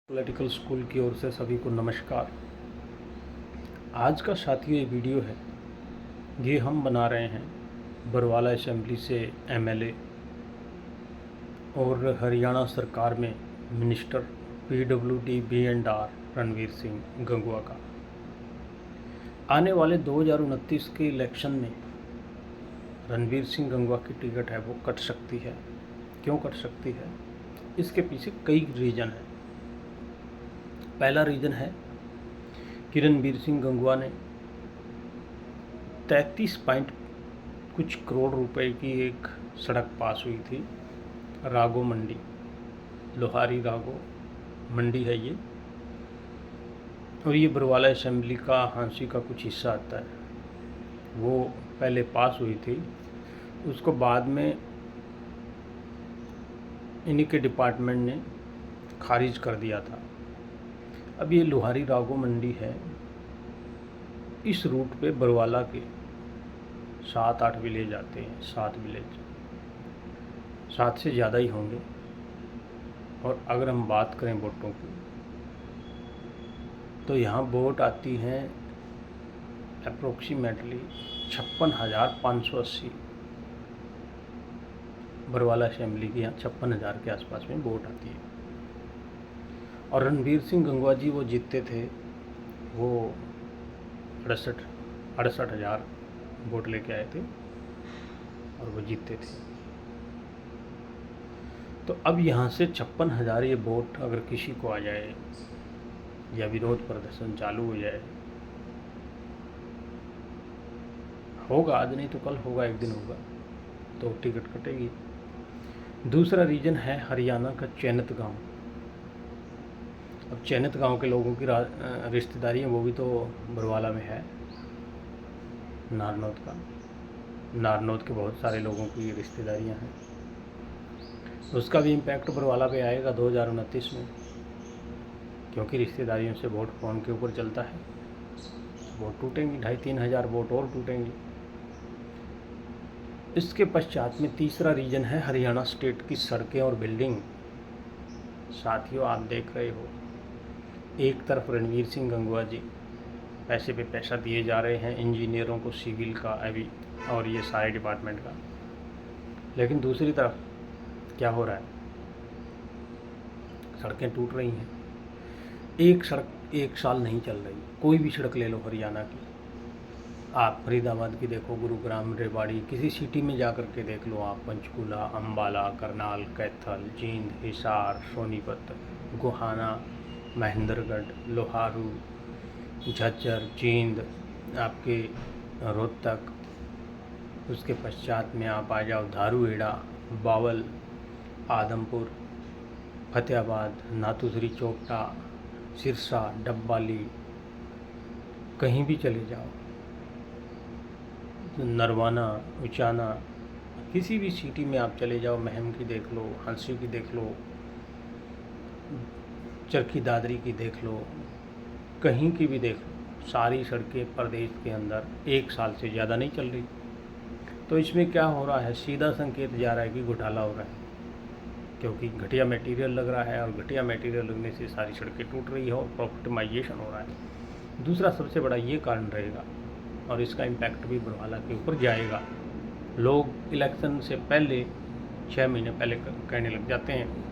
Political school की ओर से सभी को नमस्कार। आज का साथियों ये वीडियो है, ये हम बना रहे हैं बरवाला असेंबली से एमएलए और हरियाणा सरकार में मिनिस्टर पीडब्ल्यूडी बी&आर रणवीर सिंह गंगवा का। आने वाले 2029 के इलेक्शन में रणवीर सिंह गंगवा की टिकट है वो कट सकती है। क्यों कट सकती है? इसके पीछे कई रीज़न हैं। पहला रीज़न है कि रणवीर सिंह गंगवा ने 33 पॉइंट कुछ करोड़ रुपए की एक सड़क पास हुई थी, रागो मंडी, लोहारी रागो मंडी है ये, और ये बरवाला असेंबली का हांसी का कुछ हिस्सा आता है। वो पहले पास हुई थी, उसको बाद में इन्हीं के डिपार्टमेंट ने खारिज कर दिया था। अब ये लोहारी रागो मंडी है, इस रूट पे बरवाला के 7-8 विलेज आते हैं, 7 विलेज, 7 से ज़्यादा ही होंगे। और अगर हम बात करें वोटों की, तो यहाँ वोट आती हैं अप्रोक्सीमेटली 56,580। बरवाला असेंबली की यहाँ 56,000 के आसपास में वोट आती है। और रणवीर सिंह गंगवा जी वो जीतते थे, वो 68,000 वोट लेके आए थे और वो जीतते थे। तो अब यहाँ से 56,000 ये वोट अगर किसी को आ जाए या विरोध प्रदर्शन चालू हो जाए, होगा आज नहीं तो कल होगा, एक दिन होगा, तो टिकट कटेगी। दूसरा रीजन है हरियाणा का चयनित गांव। अब चयनित गांव के लोगों की रिश्तेदारी है, वो भी तो बरवाला में है, नारनौत का। नारनौत के बहुत सारे लोगों की रिश्तेदारियां हैं, उसका भी इम्पैक्ट बरवाला पे आएगा 2029 में, क्योंकि रिश्तेदारियों से वोट फ़ोन के ऊपर चलता है। वोट टूटेंगी, 2,500-3 हज़ार वोट और टूटेंगी। इसके पश्चात में तीसरा रीजन है हरियाणा स्टेट की सड़कें और बिल्डिंग। साथियों, आप देख रहे हो, एक तरफ रणवीर सिंह गंगवा जी पैसे पे पैसा दिए जा रहे हैं इंजीनियरों को, सिविल का अभी और ये सारे डिपार्टमेंट का, लेकिन दूसरी तरफ क्या हो रहा है? सड़कें टूट रही हैं। एक सड़क 1 साल नहीं चल रही। कोई भी सड़क ले लो हरियाणा की, आप फरीदाबाद की देखो, गुरुग्राम, रेवाड़ी, किसी सिटी में जा कर के देख लो आप, पंचकूला, अम्बाला, करनाल, कैथल, जींद, हिसार, सोनीपत, गोहाना, महेंद्रगढ़, लोहारू, झज्जर, जींद, आपके रोहतक, उसके पश्चात में आप आ जाओ धारूहेड़ा, बावल, आदमपुर, फतेहाबाद, नाथूसरी, चोपटा, सिरसा, डब्बाली, कहीं भी चले जाओ, नरवाना, उचाना, किसी भी सिटी में आप चले जाओ, महम की देख लो, हंसी की देख लो, चरखी दादरी की देख लो, कहीं की भी देख लो, सारी सड़कें प्रदेश के अंदर 1 साल से ज़्यादा नहीं चल रही। तो इसमें क्या हो रहा है? सीधा संकेत जा रहा है कि घोटाला हो रहा है, क्योंकि घटिया मटेरियल लग रहा है, और घटिया मटेरियल लगने से सारी सड़कें टूट रही है और प्रॉफिटमाइजेशन हो रहा है। दूसरा सबसे बड़ा ये कारण रहेगा, और इसका इम्पैक्ट भी बरवाला के ऊपर जाएगा। लोग इलेक्शन से पहले 6 महीने पहले कहने लग जाते हैं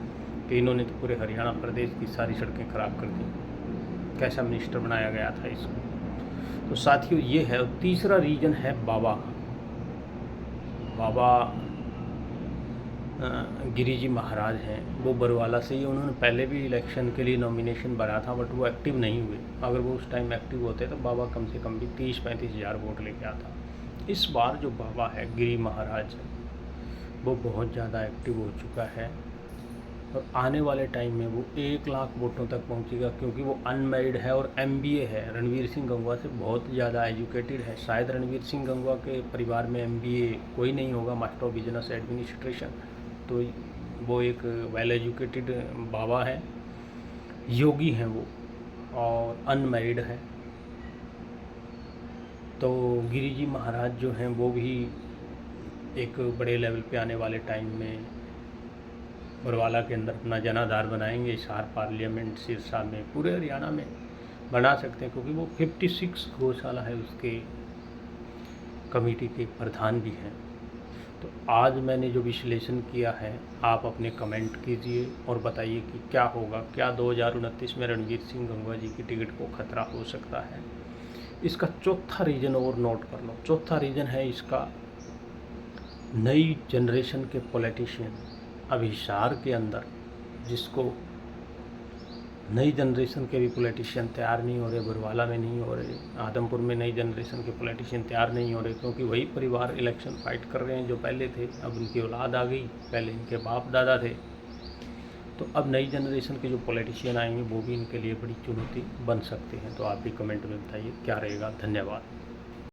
कि इन्होंने तो पूरे हरियाणा प्रदेश की सारी सड़कें ख़राब कर दी, कैसा मिनिस्टर बनाया गया था इसको। तो साथियों, ये है। और तीसरा रीजन है बाबा गिरी जी महाराज हैं, वो बरवाला से ही, उन्होंने पहले भी इलेक्शन के लिए नॉमिनेशन भरा था, बट वो एक्टिव नहीं हुए। अगर वो उस टाइम एक्टिव होते तो बाबा कम से कम भी 30-35 हज़ार वोट लेके आता। इस बार जो बाबा है गिरी महाराज, वो बहुत ज़्यादा एक्टिव हो चुका है, और आने वाले टाइम में वो 1 लाख वोटों तक पहुंचेगा, क्योंकि वो अनमैरिड है और MBA है। रणवीर सिंह गंगवा से बहुत ज़्यादा एजुकेटेड है। शायद रणवीर सिंह गंगवा के परिवार में MBA कोई नहीं होगा, मास्टर ऑफ बिजनेस एडमिनिस्ट्रेशन। तो वो एक वेल एजुकेटेड बाबा है, योगी हैं वो, और अनमैरिड है। तो गिरी जी महाराज जो हैं वो भी एक बड़े लेवल पे आने वाले टाइम में बरवाला के अंदर अपना जनाधार बनाएंगे, हिसार पार्लियामेंट सिरसा में, पूरे हरियाणा में बना सकते हैं, क्योंकि वो 56 गौशाला है, उसके कमेटी के प्रधान भी हैं। तो आज मैंने जो विश्लेषण किया है, आप अपने कमेंट कीजिए और बताइए कि क्या होगा, क्या 2029 में रणवीर सिंह गंगवा जी की टिकट को खतरा हो सकता है। इसका चौथा रीज़न और नोट कर लो। चौथा रीज़न है इसका, नई जनरेशन के पॉलिटिशियन अब हिसार के अंदर, जिसको नई जनरेशन के भी पॉलिटिशियन तैयार नहीं हो रहे, बरवाला में नहीं हो रहे, आदमपुर में नई जनरेशन के पॉलिटिशियन तैयार नहीं हो रहे, क्योंकि वही परिवार इलेक्शन फाइट कर रहे हैं जो पहले थे। अब उनकी औलाद आ गई, पहले इनके बाप दादा थे। तो अब नई जनरेशन के जो पॉलिटिशियन आएंगे वो भी इनके लिए बड़ी चुनौती बन सकते हैं। तो आप भी कमेंट में बताइए क्या रहेगा। धन्यवाद।